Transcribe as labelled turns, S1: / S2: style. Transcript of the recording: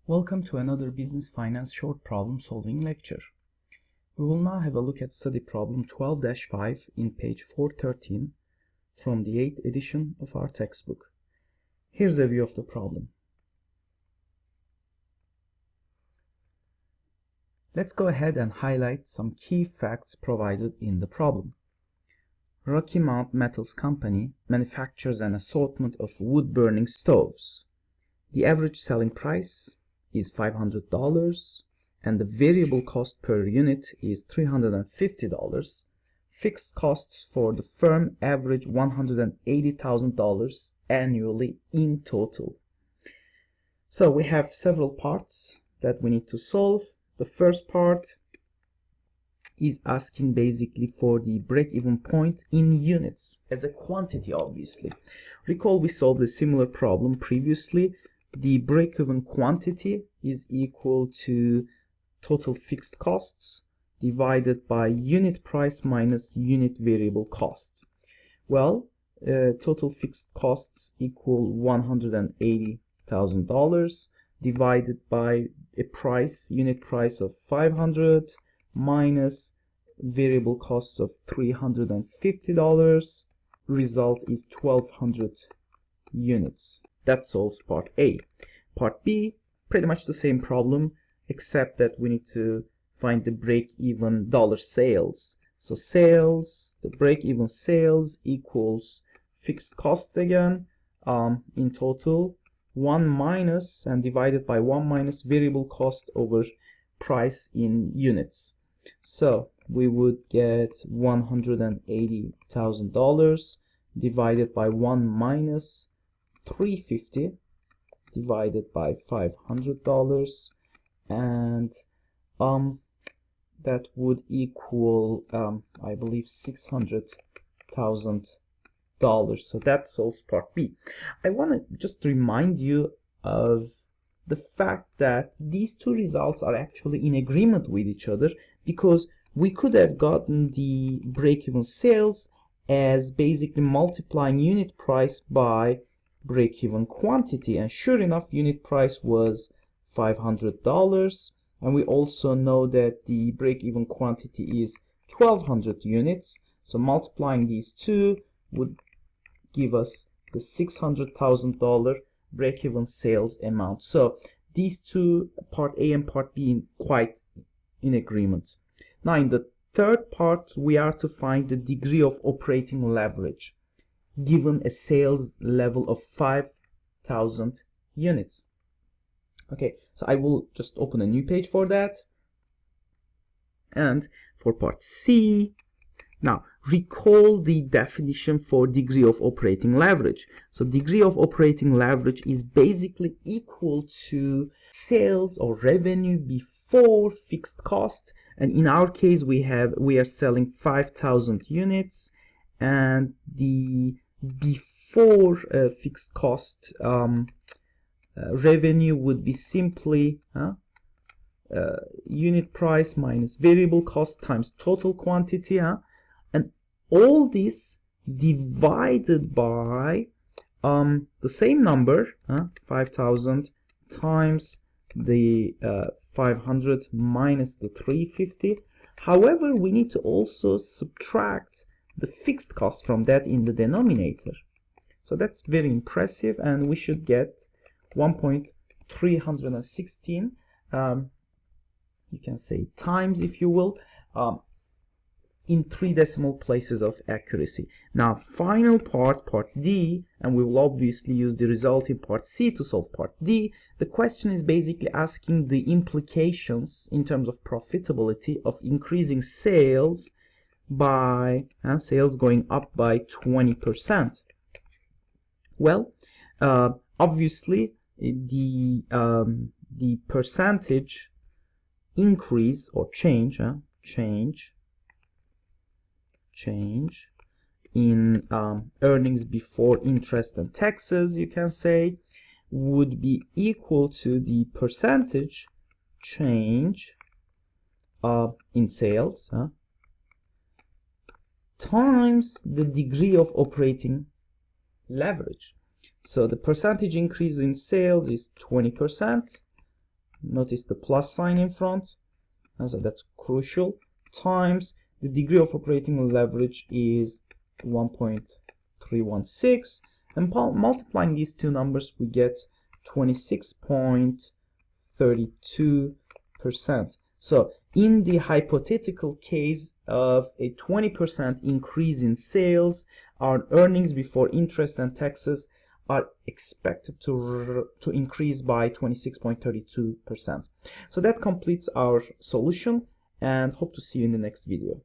S1: Welcome to another Business Finance Short Problem Solving lecture. We will now have a look at study problem 12-5 in page 413 from the 8th edition of our textbook. Here's a view of the problem. Let's go ahead and highlight some key facts provided in the problem. Rocky Mount Metals Company manufactures an assortment of wood-burning stoves. The average selling price is $500 and the variable cost per unit is $350. Fixed costs for the firm average $180,000 annually in total. So we have several parts that we need to solve. The first part is asking basically for the break-even point in units as a quantity, obviously. Recall we solved a similar problem previously. The break-even quantity is equal to total fixed costs divided by unit price minus unit variable cost. Well, total fixed costs equal $180,000 divided by a unit price of 500 minus variable costs of $350. Result is 1200 units. That solves part A. Part B, pretty much the same problem, except that we need to find the break-even dollar sales. So sales, the break-even sales equals fixed costs again, in total, 1 minus and divided by 1 minus variable cost over price in units. So we would get $180,000 divided by 1 minus $350 divided by $500, and that would equal I believe $600,000. So that solves part B. I want to just remind you of the fact that these two results are actually in agreement with each other, because we could have gotten the break-even sales as basically multiplying unit price by break-even quantity, and sure enough unit price was $500, and we also know that the break-even quantity is 1200 units, so multiplying these two would give us the $600,000 break-even sales amount. So these two, part A and part B, quite in agreement. Now in the third part we are to find the degree of operating leverage given a sales level of 5,000 units. Okay, so I will just open a new page for that. And for part C, now recall the definition for degree of operating leverage. So degree of operating leverage is basically equal to sales or revenue before fixed cost, and in our case we are selling 5,000 units, and the before fixed cost revenue would be simply unit price minus variable cost times total quantity, and all this divided by the same number, 5,000 times the 500 minus the 350. However, we need to also subtract the fixed cost from that in the denominator. So that's very impressive, and we should get 1.316, you can say times if you will, in 3 decimal places of accuracy. Now final part D, and we will obviously use the result in part C to solve part D. The question is basically asking the implications in terms of profitability of increasing sales by sales going up by 20%. Well, obviously the percentage increase or change in earnings before interest and taxes, you can say, would be equal to the percentage change in sales times the degree of operating leverage. So the percentage increase in sales is 20%, notice the plus sign in front, so that's crucial, times the degree of operating leverage is 1.316, and multiplying these two numbers we get 26.32%. So in the hypothetical case of a 20% increase in sales, our earnings before interest and taxes are expected to increase by 26.32%. So that completes our solution, and hope to see you in the next video.